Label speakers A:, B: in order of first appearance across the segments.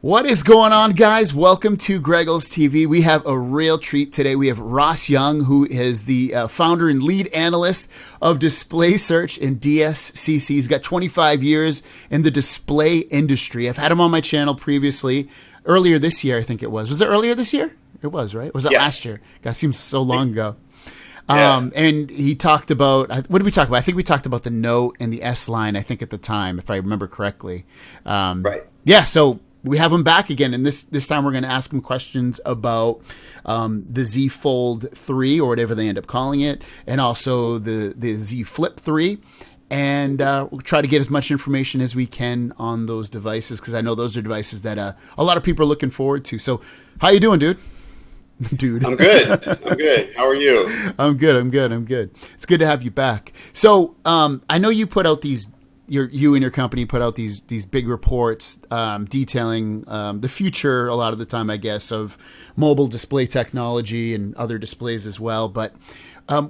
A: What is going on, guys? Welcome to Greggles TV. We have a real treat today. We have Ross Young, who is the founder and lead analyst of Display Search in DSCC. He's got 25 years in the display industry. I've had him on my channel previously, earlier this year, I think it was. Was it earlier this year? It was, right? Was it last year? God, seems so long ago.
B: Yeah.
A: And he talked about, what did we talk about? I think we talked about the Note and the S line, I think at the time, if I remember correctly.
B: Right.
A: Yeah, so we have him back again, and this time we're going to ask him questions about the Z Fold 3, or whatever they end up calling it, and also the Z Flip 3. And we'll try to get as much information as we can on those devices, because I know those are devices that a lot of people are looking forward to. So how you doing, dude? Dude.
B: I'm good. I'm good. How are you?
A: I'm good. It's good to have you back. So I know you put out these, you and your company put out these big reports detailing the future a lot of the time, I guess, of mobile display technology and other displays as well. But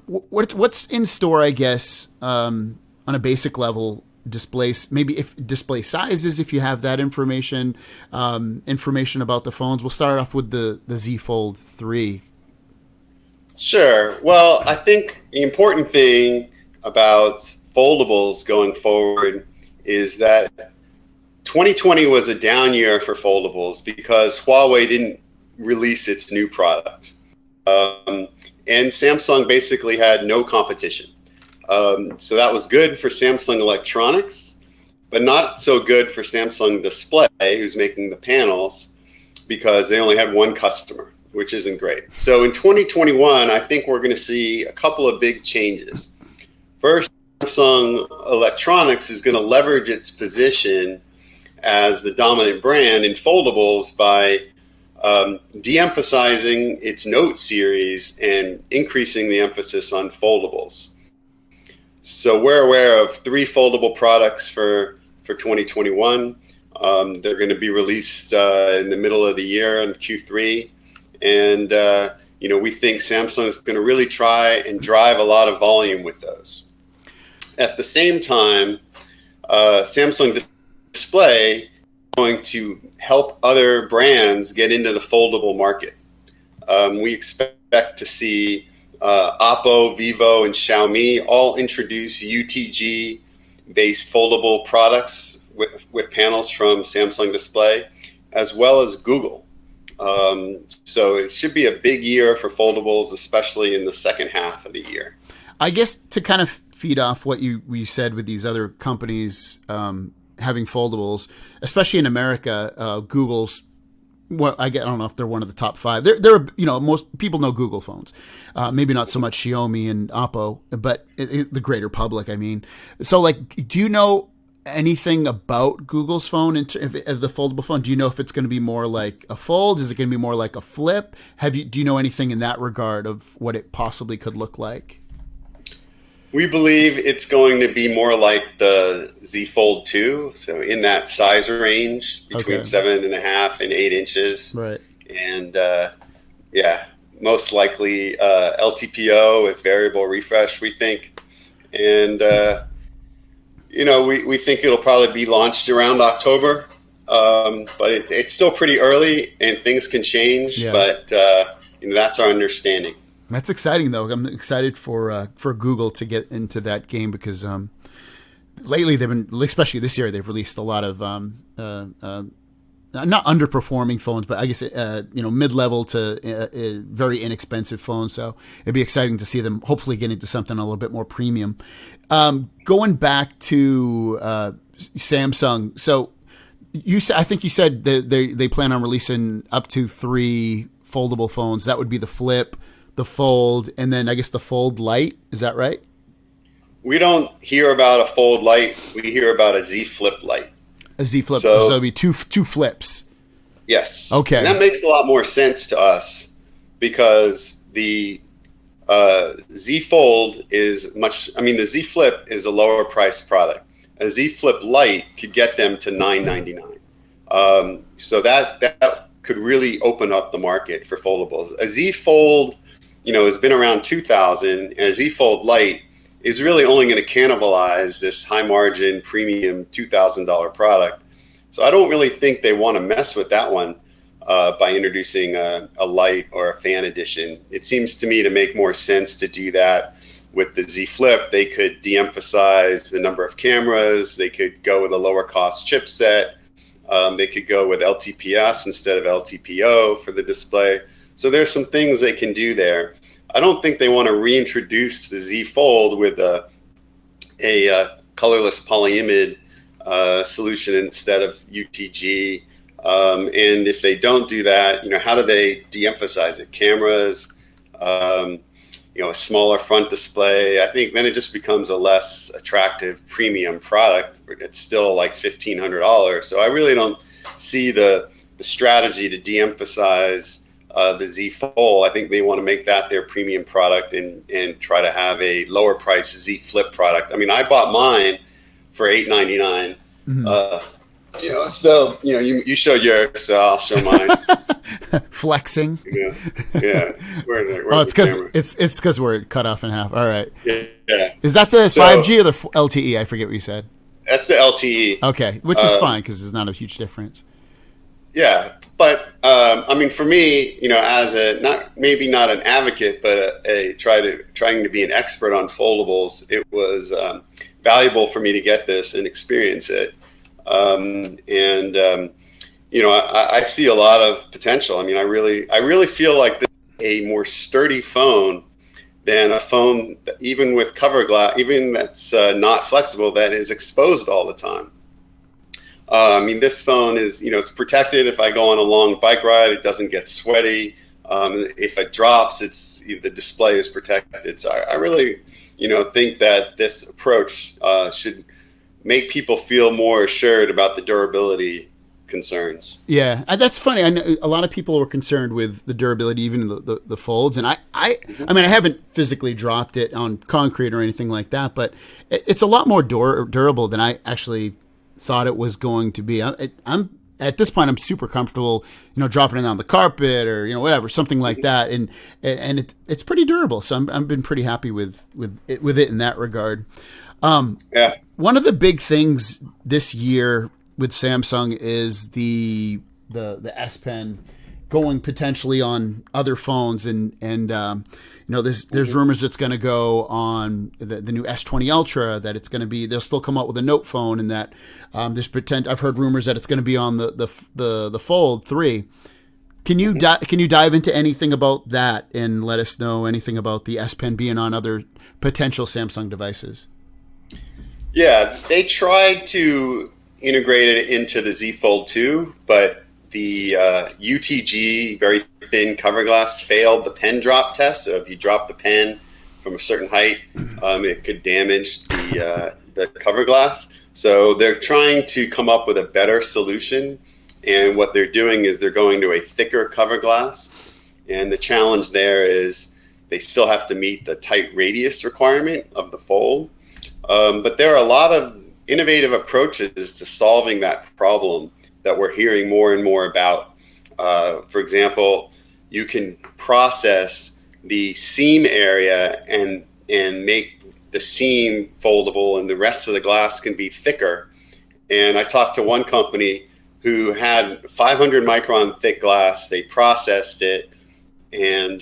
A: what's in store, I guess, on a basic level? Displays, maybe if display sizes, if you have that information, information about the phones. We'll start off with the Z Fold 3.
B: Sure. Well, I think the important thing about foldables going forward is that 2020 was a down year for foldables because Huawei didn't release its new product. And Samsung basically had no competition. So that was good for Samsung Electronics, but not so good for Samsung Display, who's making the panels, because they only had one customer, which isn't great. So in 2021, I think we're going to see a couple of big changes. First, Samsung Electronics is going to leverage its position as the dominant brand in foldables by de-emphasizing its Note series and increasing the emphasis on foldables. So we're aware of 3 foldable products for 2021. They're going to be released in the middle of the year in Q3. And, we think Samsung is going to really try and drive a lot of volume with those. At the same time, Samsung Display is going to help other brands get into the foldable market. We expect to see Oppo, Vivo, and Xiaomi all introduce UTG-based foldable products with panels from Samsung Display, as well as Google. So it should be a big year for foldables, especially in the second half of the year.
A: I guess to kind of feed off what you said with these other companies having foldables, especially in America, Google's. Well, I don't know if they're one of the top 5. They're most people know Google phones, maybe not so much Xiaomi and Oppo, but the greater public. I mean, so do you know anything about Google's phone of the foldable phone? Do you know if it's going to be more like a fold? Is it going to be more like a flip? Do you know anything in that regard of what it possibly could look like?
B: We believe it's going to be more like the Z Fold 2, so in that size range between 7.5 and 8 inches.
A: Right.
B: And most likely LTPO with variable refresh, we think. And we think it'll probably be launched around October, but it's still pretty early and things can change. Yeah. But that's our understanding.
A: That's exciting, though. I'm excited for Google to get into that game because lately they've been, especially this year, they've released a lot of not underperforming phones, but I guess mid-level to very inexpensive phones. So it'd be exciting to see them hopefully get into something a little bit more premium. Going back to Samsung, so I think you said that they plan on releasing up to 3 foldable phones. That would be the Flip, the Fold, and then I guess the Fold Lite. Is that right?
B: We don't hear about a Fold Lite. We hear about a Z Flip Lite.
A: A Z Flip. So it'd be two flips.
B: Yes.
A: Okay.
B: And that makes a lot more sense to us because the Z Fold is the Z Flip is a lower priced product. A Z Flip Lite could get them to $999. So that could really open up the market for foldables. A Z Fold, has been around $2,000, and a Z Fold Lite is really only going to cannibalize this high margin premium $2,000 product So I don't really think they want to mess with that one by introducing a light or a fan edition. It seems to me to make more sense to do that with the Z Flip. They could de-emphasize the number of cameras. They could go with a lower cost chipset. They could go with LTPS instead of LTPO for the display. So there's some things they can do there. I don't think they want to reintroduce the Z Fold with a colorless polyimide solution instead of UTG. And if they don't do that, how do they de-emphasize it? Cameras, a smaller front display. I think then it just becomes a less attractive premium product. It's still like $1,500. So I really don't see the strategy to de-emphasize the Z Fold. I think they want to make that their premium product and try to have a lower price Z Flip product. I mean, I bought mine for $899. Mm-hmm. So you showed yours, so I'll show mine.
A: Flexing.
B: Yeah.
A: It's because we're cut off in half. All right.
B: Yeah.
A: Is that the 5G or the LTE? I forget what you said.
B: That's the LTE.
A: Okay, which is fine because there's not a huge difference.
B: Yeah, but I mean, for me, as maybe not an advocate, but trying to be an expert on foldables, it was valuable for me to get this and experience it. I see a lot of potential. I mean, I really feel like this is a more sturdy phone than a phone, even with cover glass, even that's not flexible, that is exposed all the time. I mean, this phone is, it's protected. If I go on a long bike ride, it doesn't get sweaty. If it drops, the display is protected. So I really, think that this approach should make people feel more assured about the durability concerns.
A: Yeah, that's funny. I know a lot of people were concerned with the durability, even the folds. And I mean, I haven't physically dropped it on concrete or anything like that, but it's a lot more durable than I actually thought it was going to be. I'm at this point, I'm super comfortable, dropping it on the carpet or whatever, something like that, and it's pretty durable. So I've been pretty happy with it in that regard.
B: Yeah.
A: One of the big things this year with Samsung is the SPen going potentially on other phones, and there's rumors it's going to go on the new S20 Ultra, that it's going to be, they'll still come out with a Note phone, and that I've heard rumors that it's going to be on the Fold 3. Can you dive into anything about that and let us know anything about the SPen being on other potential Samsung devices?
B: Yeah, they tried to integrate it into the Z Fold 2, but the UTG, very thin cover glass, failed the pen drop test. So if you drop the pen from a certain height, it could damage the cover glass. So they're trying to come up with a better solution. And what they're doing is they're going to a thicker cover glass. And the challenge there is they still have to meet the tight radius requirement of the Fold. But there are a lot of innovative approaches to solving that problem that we're hearing more and more about. For example, you can process the seam area and make the seam foldable, and the rest of the glass can be thicker. And I talked to one company who had 500 micron thick glass. They processed it, and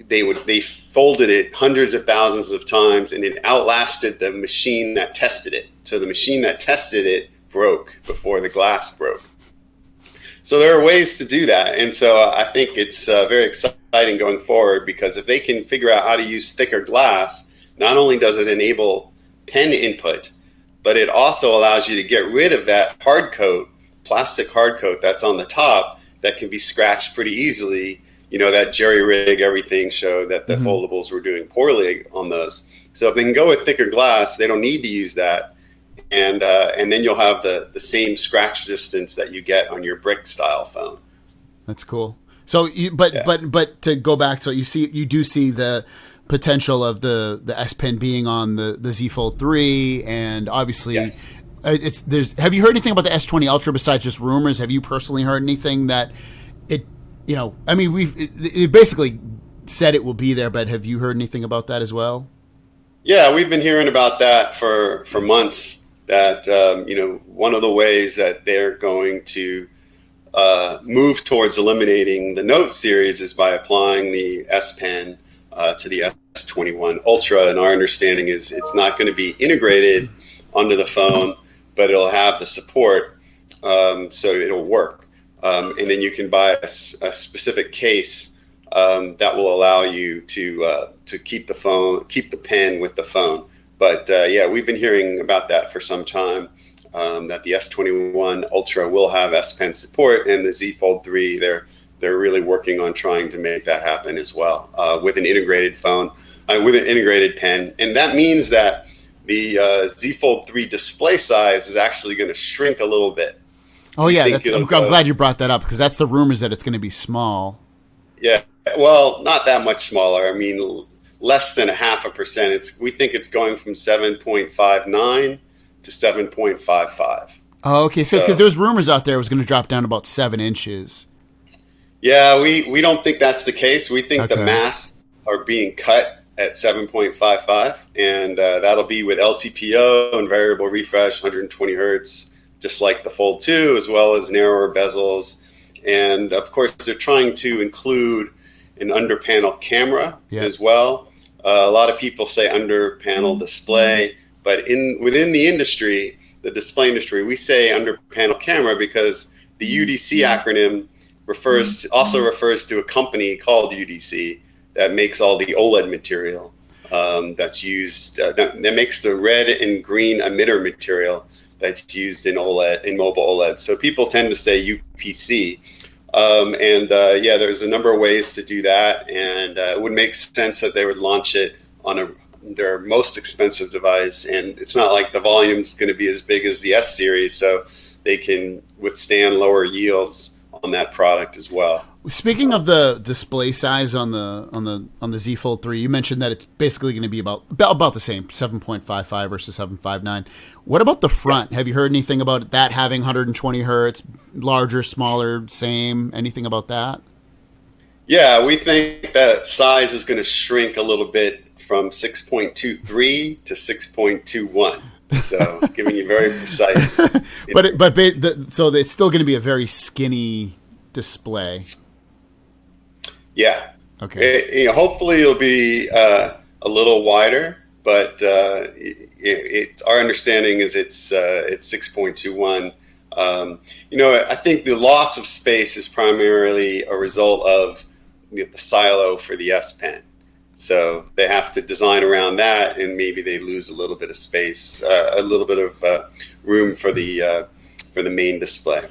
B: they folded it hundreds of thousands of times, and it outlasted the machine that tested it. So the machine that tested it broke before the glass broke. So there are ways to do that. And so I think it's very exciting going forward, because if they can figure out how to use thicker glass, not only does it enable pen input, but it also allows you to get rid of that hard coat, plastic hard coat that's on the top that can be scratched pretty easily. That jerry rig everything showed that the foldables were doing poorly on those. So if they can go with thicker glass, they don't need to use that. And then you'll have the same scratch distance that you get on your brick style phone. That's
A: cool. So, but to go back, so you do see the potential of the SPen being on the Z Fold 3, and obviously,
B: yes.
A: Have you heard anything about the S20 Ultra besides just rumors? Have you personally heard anything that it? I mean, it basically said it will be there, but have you heard anything about that as well?
B: Yeah, we've been hearing about that for months. that one of the ways that they're going to move towards eliminating the Note series is by applying the SPen to the S21 Ultra. And our understanding is it's not going to be integrated onto the phone, but it'll have the support, so it'll work. And then you can buy a specific case that will allow you to keep the pen with the phone. But yeah, we've been hearing about that for some time. That the S21 Ultra will have SPen support, and the Z Fold 3, they're really working on trying to make that happen as well, with an integrated phone, with an integrated pen. And that means that the Z Fold 3 display size is actually going to shrink a little bit.
A: Oh yeah, I'm glad you brought that up, because that's the rumors that it's going to be small.
B: Yeah, well, not that much smaller. I mean, less than 0.5%. We think it's going from 7.59 to 7.55.
A: Oh, okay. So because there's rumors out there it was going to drop down about 7 inches.
B: Yeah, we don't think that's the case. We think the masks are being cut at 7.55, and that'll be with LTPO and variable refresh, 120 hertz, just like the Fold 2, as well as narrower bezels. And of course, they're trying to include an under panel camera as well. A lot of people say under panel display, but within the industry, the display industry, we say under panel camera because the UDC acronym also refers to a company called UDC that makes all the OLED material that's used, that makes the red and green emitter material that's used in mobile OLED. So people tend to say UPC. Yeah, there's a number of ways to do that, and it would make sense that they would launch it on their most expensive device, and it's not like the volume's going to be as big as the S series, so they can withstand lower yields on that product as well.
A: Speaking of the display size on the Z Fold 3, you mentioned that it's basically going to be about the same, 7.55 versus 7.59. What about the front? Have you heard anything about that having 120 hertz, larger, smaller, same? Anything about that?
B: Yeah, we think that size is going to shrink a little bit from 6.23 to 6.21. So giving you very precise.
A: So it's still going to be a very skinny display.
B: Yeah.
A: Okay.
B: Hopefully it'll be a little wider, but our understanding is it's 6.21. I think the loss of space is primarily a result of the silo for the S Pen. So they have to design around that, and maybe they lose a little bit of space, a little bit of room for the main display.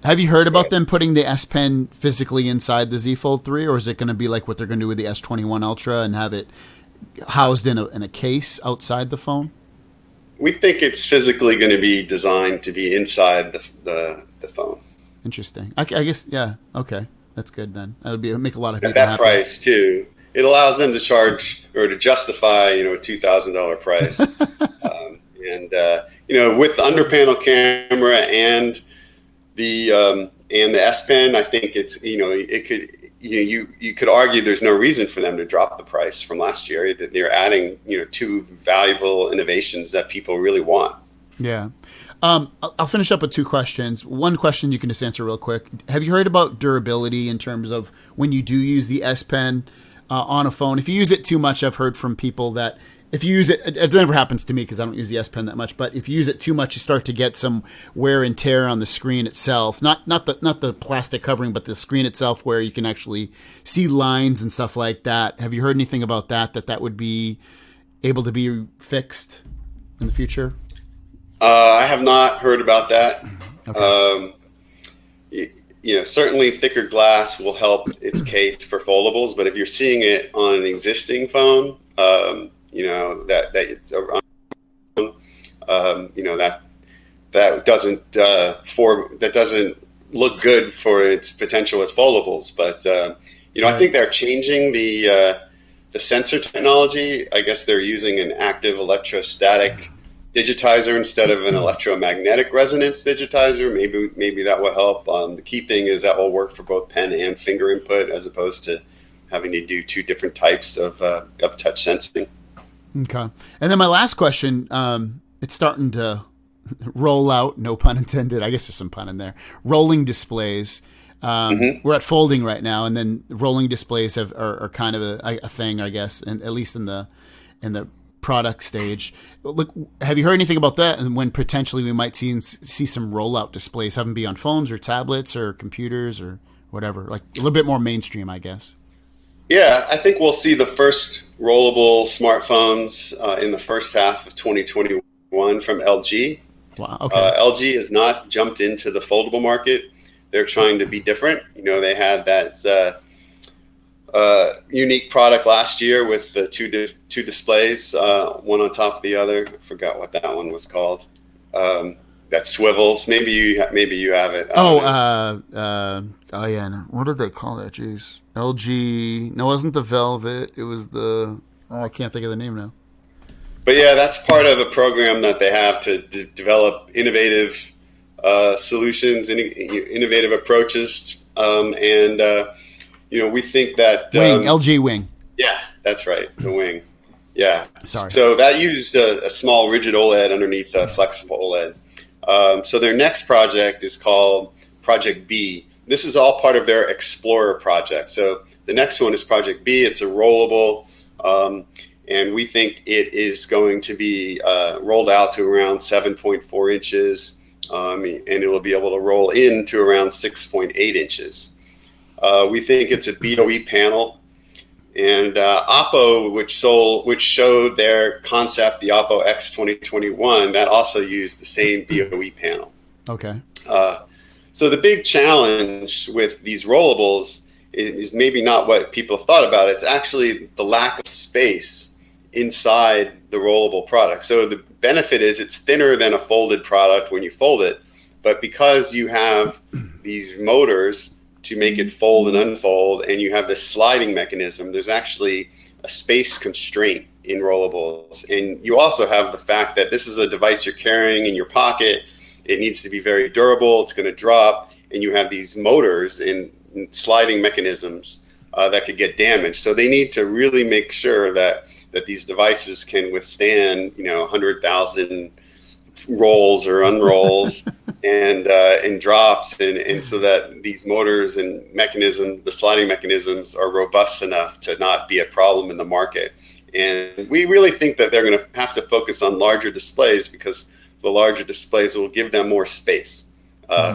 A: Have you heard about them putting the S Pen physically inside the Z Fold 3, or is it going to be like what they're going to do with the S21 Ultra and have it housed in a case outside the phone?
B: We think it's physically going to be designed to be inside the phone.
A: Interesting. I guess, yeah. Okay, that's good then. That would make a lot of people
B: at that
A: happy.
B: Price too. It allows them to charge or to justify, a $2,000 price, with the under panel camera and the S Pen, I think it's you could argue there's no reason for them to drop the price from last year. That they're adding two valuable innovations that people really want.
A: Yeah. I'll finish up with two questions. One question you can just answer real quick. Have you heard about durability in terms of when you do use the S Pen on a phone? If you use it too much, I've heard from people that if you use it never happens to me because I don't use the S Pen that much, but if you use it too much, you start to get some wear and tear on the screen itself. Not the plastic covering, but the screen itself, where you can actually see lines and stuff like that. Have you heard anything about that would be able to be fixed in the future?
B: I have not heard about that.
A: Okay.
B: Certainly thicker glass will help its case for foldables, but if you're seeing it on an existing phone, that it's around, that doesn't look good for its potential with foldables. But I think they're changing the sensor technology. I guess they're using an active electrostatic digitizer instead of an electromagnetic resonance digitizer. Maybe that will help. The key thing is that will work for both pen and finger input, as opposed to having to do two different types of touch sensing.
A: Okay. And then my last question, it's starting to roll out. No pun intended. I guess there's some pun in there. Rolling displays. We're at folding right now, and then rolling displays are kind of a thing, I guess, and at least in the product stage. Look, have you heard anything about that? And when potentially we might see some rollout displays, have them be on phones or tablets or computers or whatever, like a little bit more mainstream, I guess.
B: Yeah, I think we'll see the first rollable smartphones in the first half of 2021 from LG.
A: Wow. Okay.
B: LG has not jumped into the foldable market. They're trying to be different. They had that unique product last year with the two displays, one on top of the other. I forgot what that one was called. That swivels. Maybe you have it.
A: Oh yeah. No. What did they call that? Jeez. LG. No, it wasn't the Velvet. It was the. Oh, I can't think of the name now.
B: But yeah, that's part of a program that they have to develop innovative solutions and innovative approaches. We think that
A: Wing, LG Wing.
B: Yeah, that's right, the Wing. Yeah.
A: Sorry.
B: So that used a small rigid OLED underneath a flexible OLED. So their next project is called Project B. This is all part of their Explorer project. So the next one is Project B. It's a rollable, and we think it is going to be rolled out to around 7.4 inches, and it will be able to roll into around 6.8 inches. We think it's a BOE panel, and Oppo, which showed their concept, the Oppo X 2021, that also used the same BOE panel.
A: Okay.
B: So the big challenge with these rollables is maybe not what people have thought about. It's actually the lack of space inside the rollable product. So the benefit is it's thinner than a folded product when you fold it, but because you have these motors to make it fold and unfold, and you have this sliding mechanism, there's actually a space constraint in rollables. And you also have the fact that this is a device you're carrying in your pocket. It needs to be very durable. It's going to drop, and you have these motors and sliding mechanisms that could get damaged. So they need to really make sure that these devices can withstand, 100,000 rolls or unrolls and drops, and so that these motors and mechanisms, the sliding mechanisms, are robust enough to not be a problem in the market. And we really think that they're going to have to focus on larger displays, because the larger displays will give them more space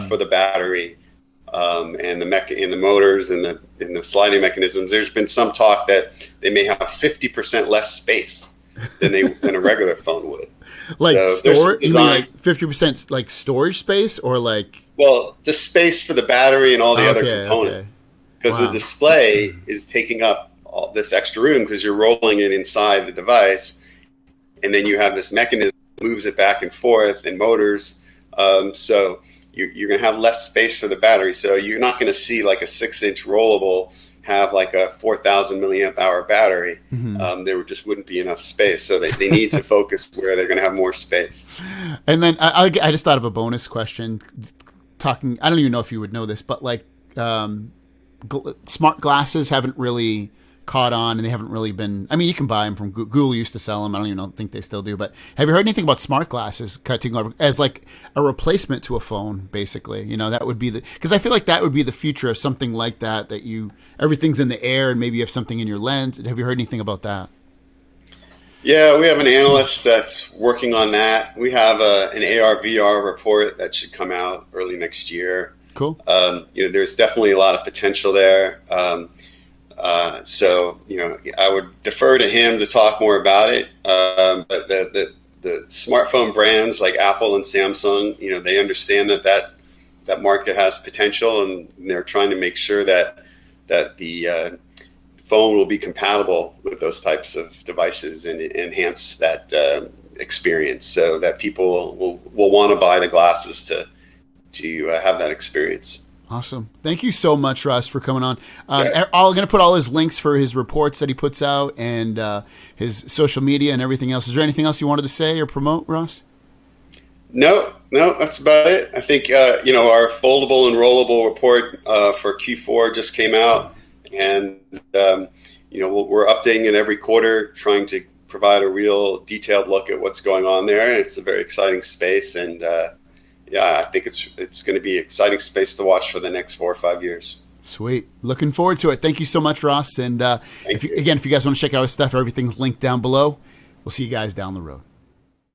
B: for the battery and the motors and the sliding mechanisms. There's been some talk that they may have 50% less space than a regular phone would.
A: Like
B: so
A: you mean like 50% like storage space, or like?
B: Well, just space for the battery and all the other components. Because the display is taking up all this extra room because you're rolling it inside the device, and then you have this mechanism that moves it back and forth, and motors. So you're going to have less space for the battery. So you're not going to see like a 6-inch rollable have like a 4,000 milliamp hour battery. There just wouldn't be enough space. So they need to focus where they're going to have more space.
A: And then I just thought of a bonus question. I don't even know if you would know this, but like smart glasses haven't really caught on, and they haven't really been. I mean, you can buy them from Google. Used to sell them. I don't even think they still do. But have you heard anything about smart glasses cutting over as like a replacement to a phone? Basically, that would be because I feel like that would be the future of something like that. That everything's in the air, and maybe you have something in your lens. Have you heard anything about that?
B: Yeah, we have an analyst that's working on that. We have an AR/VR report that should come out early next year.
A: Cool.
B: There's definitely a lot of potential there. So I would defer to him to talk more about it. But the smartphone brands like Apple and Samsung, they understand that market has potential, and they're trying to make sure that the phone will be compatible with those types of devices and enhance that experience, so that people will want to buy the glasses to have that experience.
A: Awesome. Thank you so much, Ross, for coming on. I'm going to put all his links for his reports that he puts out, and his social media and everything else. Is there anything else you wanted to say or promote, Ross? No, that's about it. I think, our foldable and rollable report for Q4 just came out, and, we're updating it every quarter, trying to
B: provide a real detailed look at what's going on there. And it's a very exciting space. And yeah, I think it's going to be an exciting space to watch for the next 4 or 5 years.
A: Sweet. Looking forward to it. Thank you so much, Ross. And if you guys want to check out our stuff, everything's linked down below. We'll see you guys down the road.